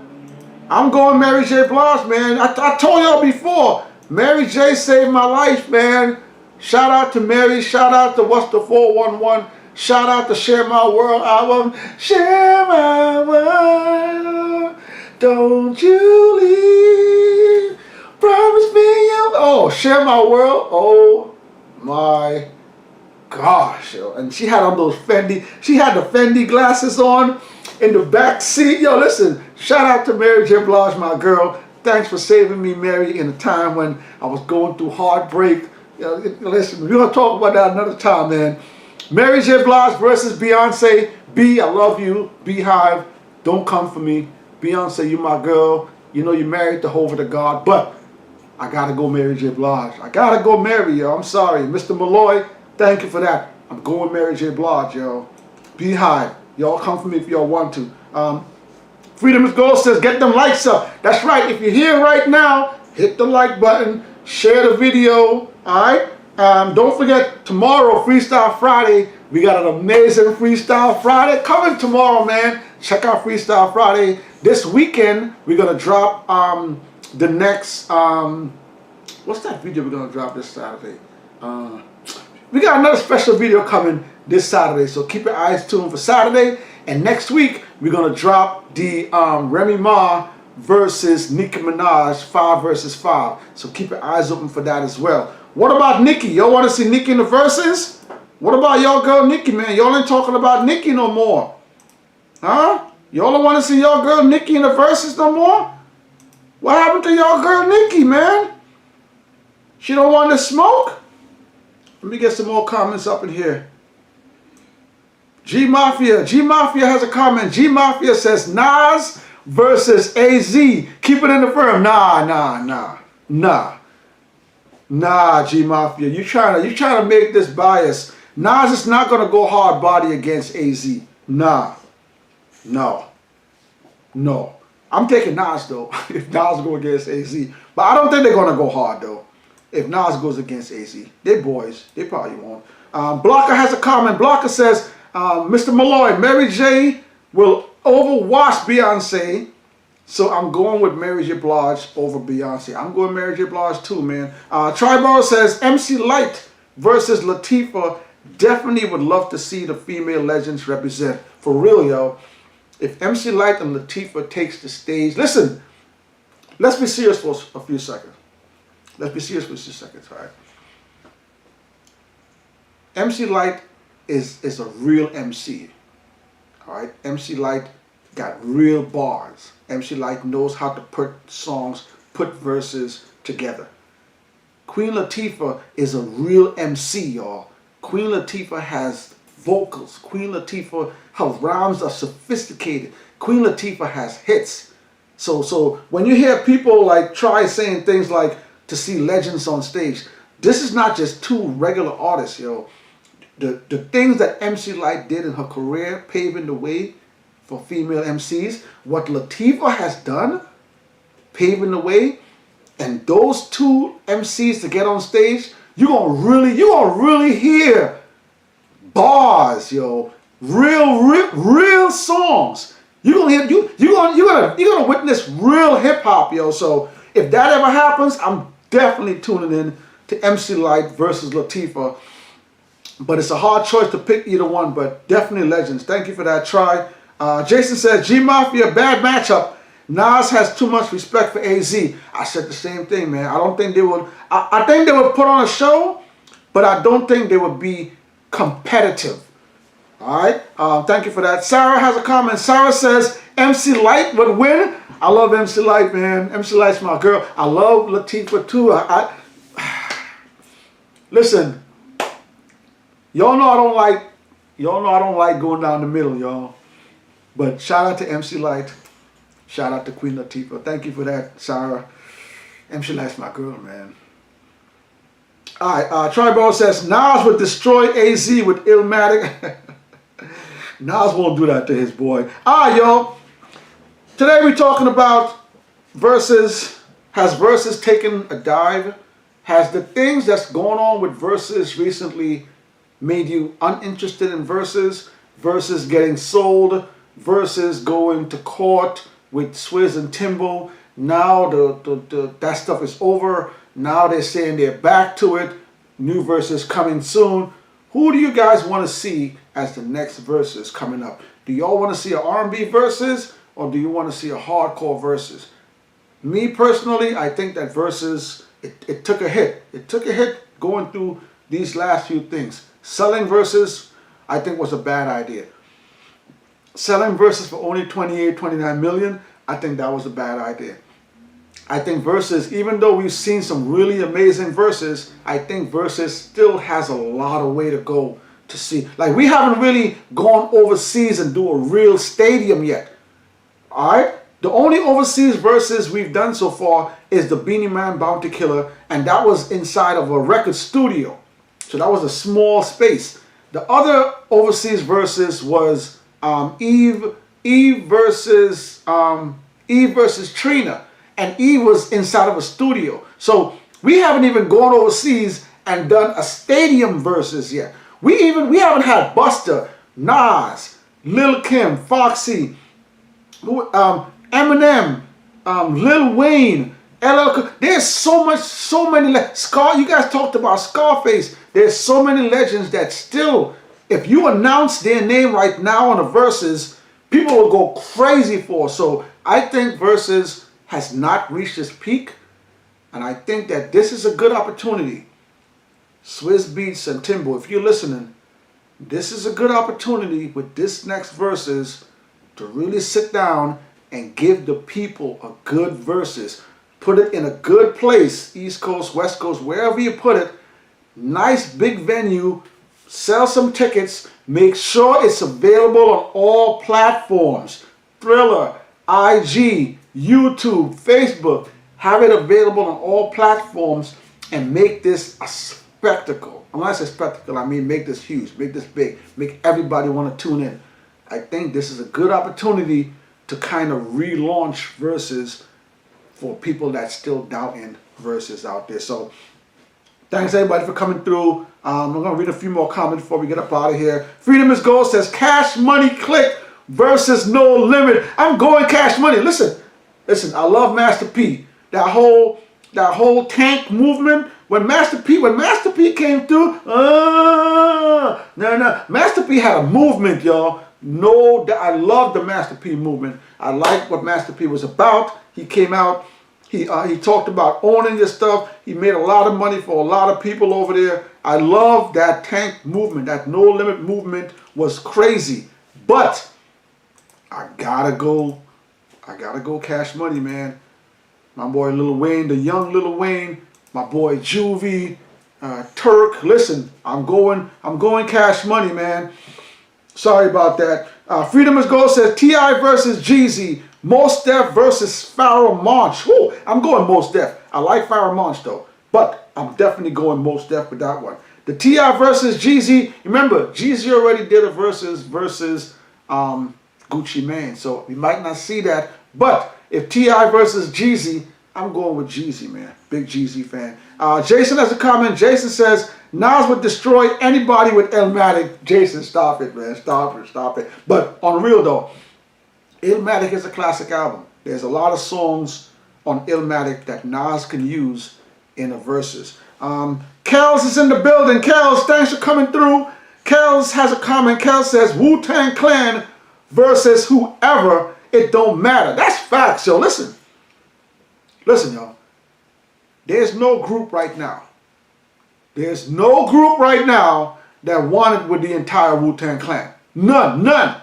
I'm going Mary J. Blige, man. I told y'all before, Mary J. saved my life, man. Shout out to Mary. Shout out to What's the 411. Shout out to Share My World album. Share my world. Don't you leave. Promise me you. Oh, Share My World. Oh my gosh, yo. And she had on those Fendi. She had the Fendi glasses on in the back seat. Yo, listen. Shout out to Mary J. Blige, my girl. Thanks for saving me, Mary, in a time when I was going through heartbreak. You know, listen, we're gonna talk about that another time, man. Mary J. Blige versus Beyonce. B, I love you. Beehive, don't come for me. Beyonce, you my girl. You know you married the Hova to God, but I gotta go Mary J. Blige. I gotta go Mary, yo. I'm sorry. Mr. Malloy, thank you for that. I'm going Mary J. Blige, yo. Beehive, y'all come for me if y'all want to. Freedom is Gold says, get them likes up. That's right. If you're here right now, hit the like button. Share the video, all right? Don't forget, tomorrow, Freestyle Friday. We got an amazing Freestyle Friday coming tomorrow, man. Check out Freestyle Friday. This weekend, we're going to drop the next, what's that video we're going to drop this Saturday? We got another special video coming this Saturday. So keep your eyes tuned for Saturday. And next week, we're going to drop the Remy Ma versus Nicki Minaj 5 versus 5. So keep your eyes open for that as well. What about Nicki? Y'all want to see Nicki in the verses? What about y'all girl Nicki, man? Y'all ain't talking about Nicki no more. Huh? Y'all don't want to see y'all girl Nicki in the verses no more? What happened to y'all girl Nicki, man? She don't want to smoke? Let me get some more comments up in here. G Mafia has a comment. G Mafia says Nas versus AZ. Keep it in the firm. Nah, G Mafia. You trying to make this bias. Nas is not gonna go hard body against AZ. No. I'm taking Nas though. If Nas go against AZ. But I don't think they're gonna go hard though. If Nas goes against AZ. They boys. They probably won't. Blocker has a comment. Blocker says, Mr. Malloy, Mary J will overwash Beyonce. So I'm going with Mary J. Blige over Beyonce. I'm going Mary J. Blige too, man. Tribal says MC Light versus Latifah. Definitely would love to see the female legends represent. For real, yo. If MC Light and Latifah takes the stage. Listen, let's be serious for a few seconds. Let's be serious for a few seconds, all right? MC Light is a real MC. All right? MC Light got real bars. MC Light knows how to put songs, put verses together. Queen Latifah is a real MC, y'all. Queen Latifah has vocals. Queen Latifah, her rhymes are sophisticated. Queen Latifah has hits. So when you hear people like try saying things like to see legends on stage, this is not just two regular artists, yo. The things that MC Light did in her career, paving the way for female MCs, what Latifah has done, paving the way, and those two MCs to get on stage, you gonna really hear bars, yo, real songs. You're gonna witness real hip hop, yo. So if that ever happens, I'm definitely tuning in to MC Light versus Latifah. But it's a hard choice to pick either one, but definitely legends. Thank you for that try. Jason says, G Mafia, bad matchup. Nas has too much respect for AZ. I said the same thing, man. I don't think they would. I think they would put on a show, but I don't think they would be competitive. All right. Thank you for that. Sarah has a comment. Sarah says, MC Light would win. I love MC Light, man. MC Light's my girl. I love Latifah too. Listen. Y'all know I don't like going down the middle, y'all. But shout out to MC Light. Shout out to Queen Latifah. Thank you for that, Sarah. MC Light's my girl, man. Alright, Tribal says Nas would destroy AZ with Illmatic. Nas won't do that to his boy. Alright, y'all. Today we're talking about Verzuz. Has Verzuz taken a dive? Has the things that's going on with Verzuz recently made you uninterested in Verzuz? Verzuz getting sold, Verzuz going to court with Swizz and Timbo. Now that stuff is over. Now they're saying they're back to it. New Verzuz coming soon. Who do you guys want to see as the next Verzuz coming up? Do y'all want to see an R&B Verzuz, or do you want to see a hardcore Verzuz? Me personally, I think that Verzuz, it took a hit. It took a hit going through these last few things. Selling Verzuz, I think, was a bad idea. Selling Verzuz for only 28, 29 million, I think that was a bad idea. I think Verzuz, even though we've seen some really amazing Verzuz, I think Verzuz still has a lot of way to go to see. Like, we haven't really gone overseas and do a real stadium yet. Alright? The only overseas Verzuz we've done so far is the Beanie Man Bounty Killer, and that was inside of a record studio. So that was a small space. The other overseas Verzuz was Eve versus Trina, and Eve was inside of a studio. So we haven't even gone overseas and done a stadium Verzuz yet. We haven't had Busta, Nas, Lil Kim, Foxy, Eminem, Lil Wayne, LL. There's so many. You guys talked about Scarface. There's so many legends that still if you announce their name right now on the Verzuz, people will go crazy for. So I think Verzuz has not reached its peak, and I think that this is a good opportunity. Swizz Beatz and Timbo, if you're listening, this is a good opportunity with this next Verzuz to really sit down and give the people a good Verzuz. Put it in a good place, East Coast, West Coast, wherever you put it. Nice big venue. Sell some tickets. Make sure it's available on all platforms. Thriller, IG, YouTube, Facebook. Have it available on all platforms and make this a spectacle. When I say spectacle, I mean make this huge, make this big, make everybody want to tune in. I think this is a good opportunity to kind of relaunch Verzuz for people that still doubting Verzuz out there. So thanks everybody for coming through. I'm going to read a few more comments before we get up out of here. Freedom is Gold says, Cash Money Click versus No Limit. I'm going Cash Money. Listen, I love Master P. That whole tank movement. When Master P came through, Master P had a movement, y'all. No, I love the Master P movement. I like what Master P was about. He came out. He talked about owning your stuff. He made a lot of money for a lot of people over there. I love that tank movement. That No Limit movement was crazy. But I gotta go Cash Money, man. My boy Lil Wayne, the young Lil Wayne. My boy Juvie, Turk. Listen, I'm going Cash Money, man. Sorry about that. Freedom is Gold says T.I. versus Jeezy. Mos Def versus Pharoah Monch. Woo, I'm going Mos Def. I like Pharoah Monch though, but I'm definitely going Mos Def with that one. The T.I. versus Jeezy. Remember, Jeezy already did a versus Gucci Mane, so we might not see that. But if T.I. versus Jeezy, I'm going with Jeezy, man. Big Jeezy fan. Jason has a comment. Jason says, Nas would destroy anybody with Illmatic. Jason, stop it, man. Stop it. But on real though, Illmatic is a classic album. There's a lot of songs on Illmatic that Nas can use in a Verzuz. Kels is in the building. Kels, thanks for coming through. Kels has a comment. Kels says, Wu-Tang Clan versus whoever, it don't matter. That's facts, yo. Listen, y'all. There's no group right now. There's no group right now that wanted with the entire Wu-Tang Clan. None.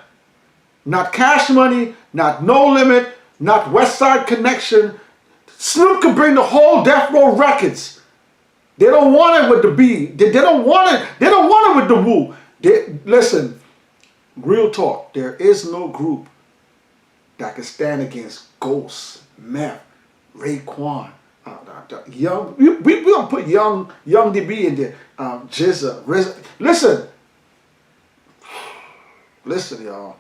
Not Cash Money, not No Limit, not West Side Connection. Snoop could bring the whole Death Row Records. They don't want it with the B. They don't want it. They don't want it with the Wu. Listen, real talk. There is no group that can stand against Ghost, Meth, Raekwon, Young. We gonna put Young DB in there. Jizza, RZA. Listen, y'all.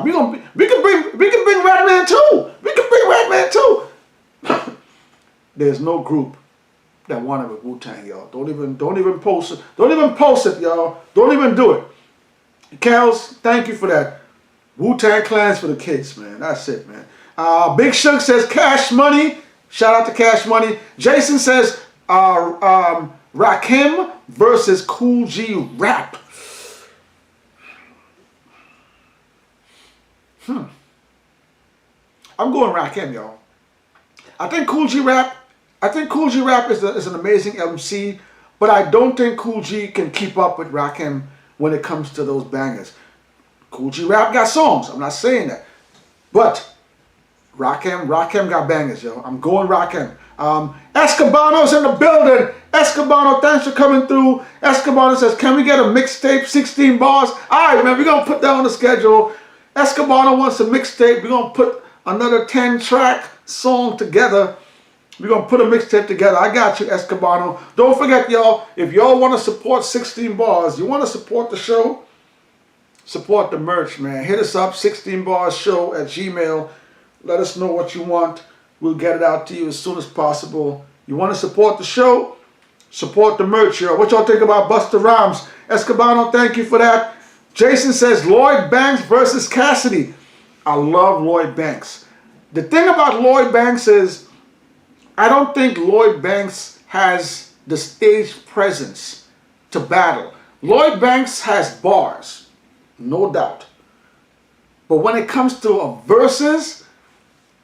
We can bring Ratman too. There's no group that wanted with Wu-Tang, y'all. Don't even post it. Don't even post it, y'all. Don't even do it. Kels, thank you for that. Wu-Tang Clan's for the kids, man. That's it, man. Big Shug says Cash Money. Shout out to Cash Money. Jason says Rakim versus Cool G Rap. I'm going Rakim, y'all. I think Cool G Rap is an amazing MC, but I don't think Cool G can keep up with Rakim when it comes to those bangers. Cool G Rap got songs. I'm not saying that, but Rakim got bangers, yo. I'm going Rakim. Escobano's in the building. Escobano, thanks for coming through. Escobano says, can we get a mixtape, 16 bars? All right, man, we're going to put that on the schedule. Escobano wants a mixtape. We're going to put another 10-track song together. We're going to put a mixtape together. I got you, Escobano. Don't forget, y'all, if y'all want to support 16 bars, you want to support the show, support the merch, man. Hit us up, 16barsshow@gmail.com. Let us know what you want. We'll get it out to you as soon as possible. You want to support the show? Support the merch, yo. What y'all think about Busta Rhymes? Escobano, thank you for that. Jason says Lloyd Banks versus Cassidy. I love Lloyd Banks. The thing about Lloyd Banks is I don't think Lloyd Banks has the stage presence to battle. Lloyd Banks has bars, no doubt. But when it comes to a versus,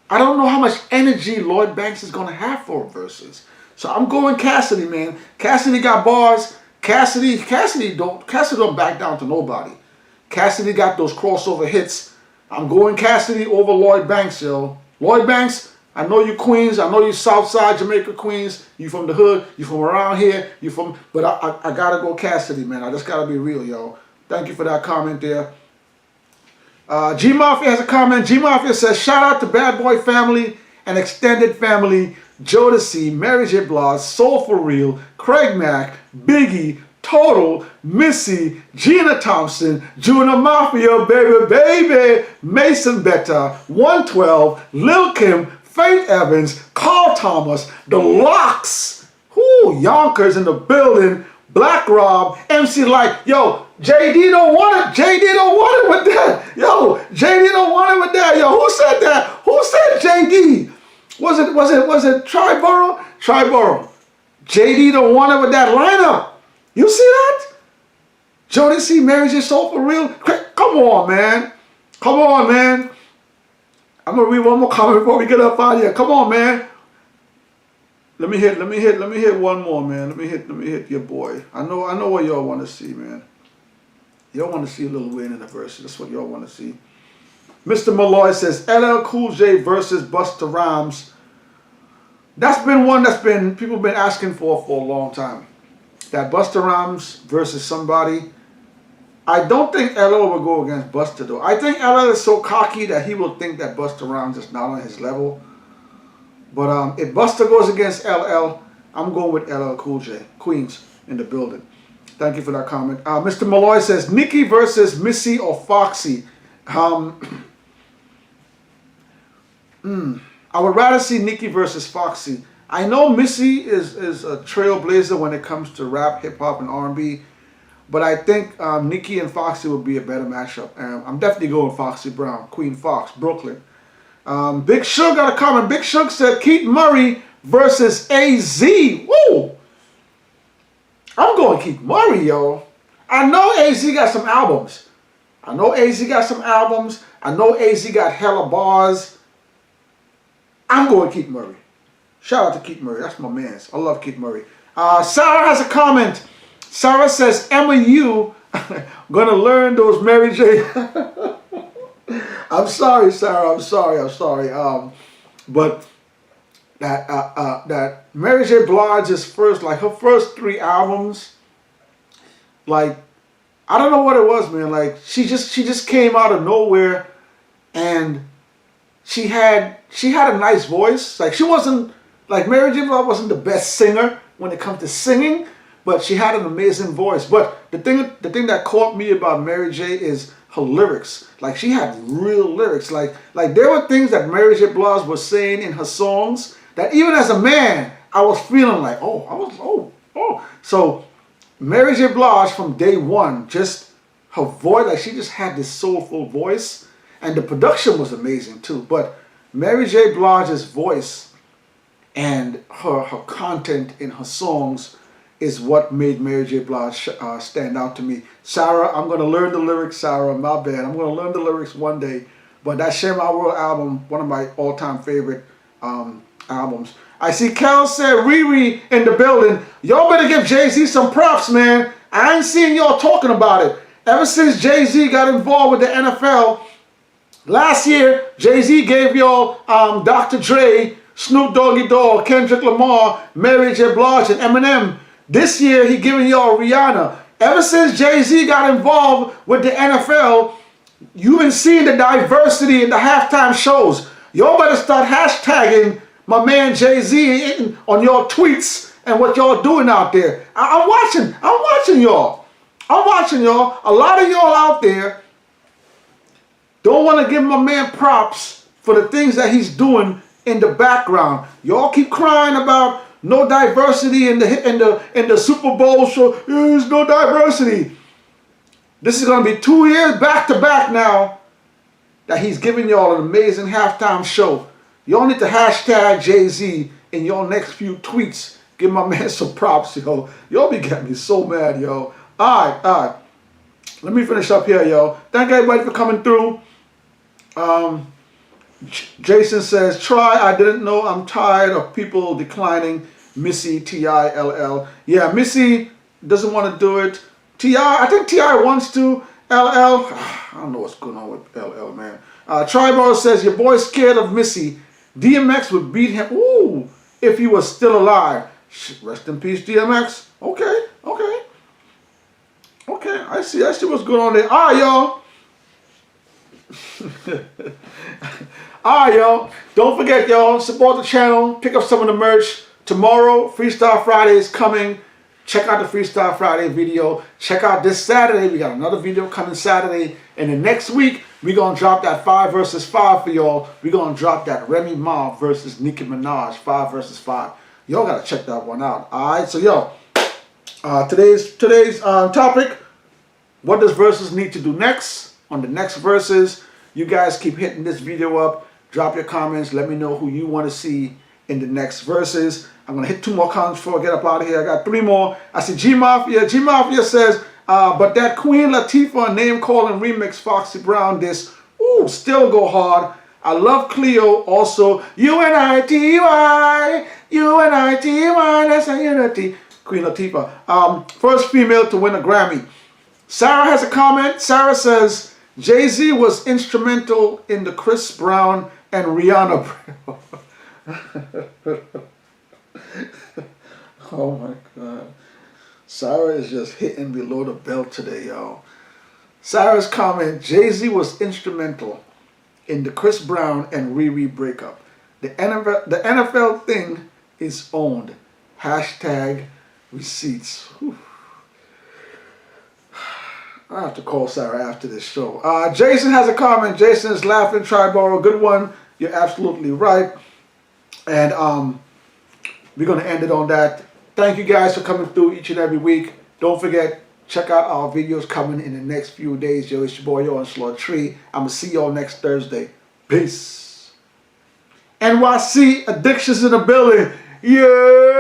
I don't know how much energy Lloyd Banks is going to have for a versus. So I'm going Cassidy, man. Cassidy got bars. Cassidy don't back down to nobody. Cassidy got those crossover hits. I'm going Cassidy over Lloyd Banks, yo. Lloyd Banks, I know you Queens. I know you Southside Jamaica Queens. You from the hood. You from around here. But I gotta go Cassidy, man. I just gotta be real, yo. Thank you for that comment there. G Mafia has a comment. G Mafia says, shout out to Bad Boy family and extended family, Jodeci, Mary J. Blige, Soul For Real, Craig Mack, Biggie, Total, Missy, Gina Thompson, Junior Mafia, baby, Mason Betta, 112, Lil Kim, Faith Evans, Carl Thomas, The Locks, Yonkers in the building, Black Rob, MC Light, yo, JD don't want it. JD don't want it with that. Yo, JD don't want it with that. Yo, who said that? Who said JD? Was it Triborough? Triborough. JD don't want it with that lineup. You see that? Jodeci, Mary J. Soul For Real. Come on, man. Come on, man. I'm gonna read one more comment before we get up out of here. Come on, man. Let me hit one more, man. Let me hit your boy. I know what y'all want to see, man. Y'all want to see Lil Wayne in the verse. That's what y'all want to see. Mr. Malloy says LL Cool J versus Busta Rhymes. That's been one people been asking for a long time. That Busta Rhymes versus somebody. I don't think LL will go against Busta though. I think LL is so cocky that he will think that Busta Rhymes is not on his level. But if Busta goes against LL, I'm going with LL Cool J. Queens in the building. Thank you for that comment. Mr. Malloy says, Nicki versus Missy or Foxy. I would rather see Nicki versus Foxy. I know Missy is a trailblazer when it comes to rap, hip-hop, and R&B. But I think Nicki and Foxy would be a better matchup. I'm definitely going Foxy Brown. Queen Fox, Brooklyn. Big Shug got a comment. Big Shug said Keith Murray versus AZ. Woo! I'm going Keith Murray, yo. I know AZ got some albums. I know AZ got hella bars. I'm going Keith Murray. Shout out to Keith Murray. That's my man. I love Keith Murray. Sarah has a comment. Sarah says, Emma, you gonna learn those Mary J. I'm sorry, Sarah. I'm sorry. But that Mary J. Blige's her first 3 albums, like, I don't know what it was, man. Like, she just came out of nowhere, and she had a nice voice. Like, she wasn't, like, Mary J. Blige wasn't the best singer when it comes to singing, but she had an amazing voice. But the thing that caught me about Mary J. is her lyrics. Like, she had real lyrics. Like there were things that Mary J. Blige was saying in her songs that even as a man, I was feeling like, oh. So Mary J. Blige from day one, just her voice, like, she just had this soulful voice, and the production was amazing too. But Mary J. Blige's voice and her content in her songs is what made Mary J. Blige stand out to me. Sarah, I'm going to learn the lyrics, Sarah. My bad. I'm going to learn the lyrics one day. But that Share My World album, one of my all-time favorite albums. I see Cal said, Riri in the building. Y'all better give Jay-Z some props, man. I ain't seen y'all talking about it. Ever since Jay-Z got involved with the NFL, last year, Jay-Z gave y'all Dr. Dre, Snoop Doggy Dogg, Kendrick Lamar, Mary J. Blige, and Eminem. This year, he giving y'all Rihanna. Ever since Jay-Z got involved with the NFL, you've been seeing the diversity in the halftime shows. Y'all better start hashtagging my man Jay-Z on your tweets and what y'all doing out there. I'm watching y'all. A lot of y'all out there don't want to give my man props for the things that he's doing in the background. Y'all keep crying about no diversity in the Super Bowl show. There's no diversity. This is going to be 2 years back to back now that he's giving y'all an amazing halftime show. Y'all need to hashtag Jay-Z in your next few tweets. Give my man some props, yo. Y'all be getting me so mad, yo. Alright. Let me finish up here, yo. Thank everybody for coming through. Jason says, try. I didn't know. I'm tired of people declining. Missy, T-I-L-L. Yeah, Missy doesn't want to do it. I think T.I. wants to. LL. I don't know what's going on with LL, man. Tribal says, your boy's scared of Missy. DMX would beat him. Ooh, if he was still alive. Rest in peace, DMX. Okay. I see what's going on there. Alright, y'all. Alright, y'all. Don't forget, y'all, support the channel. Pick up some of the merch. Tomorrow, Freestyle Friday is coming. Check out the Freestyle Friday video. Check out this Saturday. We got another video coming Saturday. And then next week, we're going to drop that 5 versus 5 for y'all. We're going to drop that Remy Ma versus Nicki Minaj 5 versus 5. Y'all got to check that one out. Alright, so yo, today's topic, what does Verzuz need to do next? On the next Verzuz, you guys keep hitting this video up. Drop your comments. Let me know who you want to see in the next Verzuz. I'm going to hit 2 more comments before I get up out of here. I got 3 more. I see G-Mafia. G-Mafia says, but that Queen Latifah name-calling remix Foxy Brown this, ooh, still go hard. I love Cleo also. U-N-I-T-Y. U-N-I-T-Y. That's a unity. Queen Latifah. First female to win a Grammy. Sarah has a comment. Sarah says, Jay-Z was instrumental in the Chris Brown and Rihanna. Oh my God. Sarah is just hitting below the belt today, y'all. Sarah's comment, Jay-Z was instrumental in the Chris Brown and Riri breakup. The NFL thing is owned. Hashtag receipts. Whew. I have to call Sarah after this show. Jason has a comment. Jason is laughing. Triborough, good one. You're absolutely right. And we're going to end it on that. Thank you guys for coming through each and every week. Don't forget, check out our videos coming in the next few days. Yo, it's your boy, on Slaughter Tree. I'm going to see y'all next Thursday. Peace. NYC Addictions in the building. Yeah.